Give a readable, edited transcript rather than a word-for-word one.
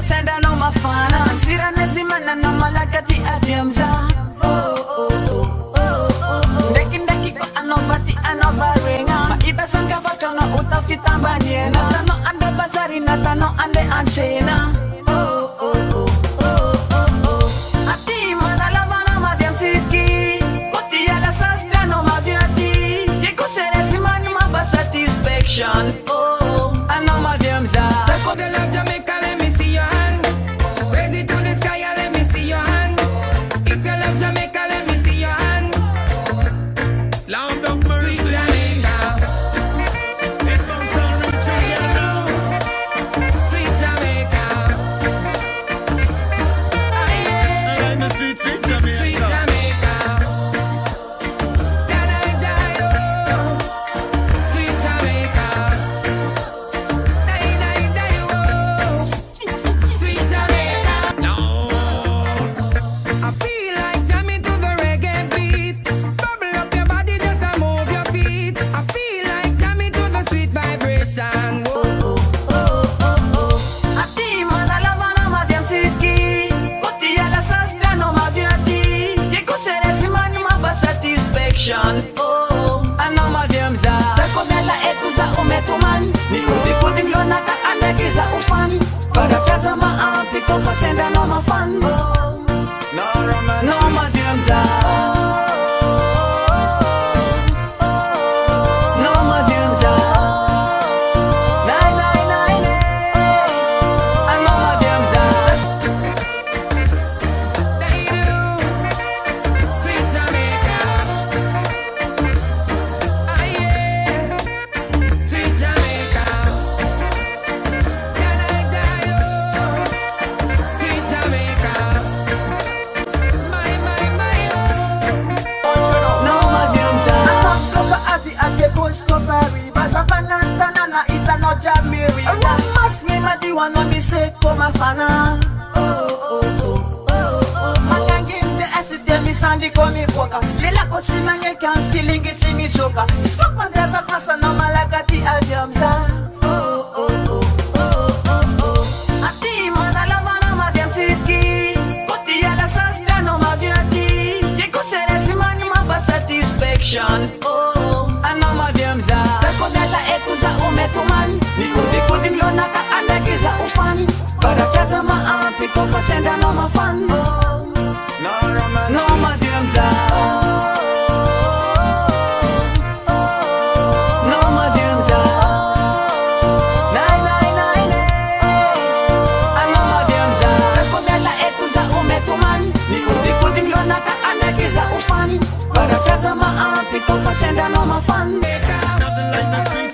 senda no mafana Sira nezimana no malakati avyamza Ndaki kwa anovati anovarenga Maita sanga vatono utafitamba niena Natano ande bazari natano ande ansena Ati madalavana mavyamtiki Koti yala sastra no mavyati Yeko serezimani maba satisfaction Ano mavyamza Sako the love Jamaica, let me see your hand. Raise it to the sky and let me see your hand. If you love Jamaica, let me see your hand. Lord of mercy, sweet Jamaica. It don't sound rich again now. Sweet Jamaica. I like the sweet, sweet Jamaica. Sweet Jamaica. Die, oh. Sweet Jamaica. Die, oh. Sweet Jamaica. Lord, I feel like jamming to the reggae beat. Bubble up your body, just a move your feet. I feel like jamming to the sweet vibration. Whoa. Ati madalavana mavyamtiki Koti yala sastra no mavyati Yeko serezimani maba satisfaction Ano mavyamza Sako mela etuza umetuman Ni udi puding lona ka andekiza ufan Para kaza maampi ko fasenda no mafan No romance No mavyamza No mavyamza Nai nai nai ne Ano mavyamza They do. Sweet Jamaica. Ah, yeah. Sweet Jamaica. Can I die, oh? Sweet Jamaica. My, oh. No mavyamza Akosko pa ati ate kosko pa riba Sa panantana na ita no jamiri Ramas ni madiwa no mistake ko mafana Mangangin de asite mi sandi ko mi poka Lila ko si mange kan feeling it si mi choka Skop man deva kwasa no malakati avyamza Ati madalavana mavyamtiki Koti yala sastra no mavyati Yeko serezimani maba satisfaction Ano mavyamza Sako nela etuza umetuman Ni udi kuding lona ka andekiza ufan Para kaza maampi ko fasenda no mafan No romance No mavyamza No mavyamza Nai nai nai ne Ano mavyamza Sako nela etuza umetuman Ni udi kuding lona ka andekiza ufan Para kaza maampi ko fasenda no mafan Nothing like the sweet,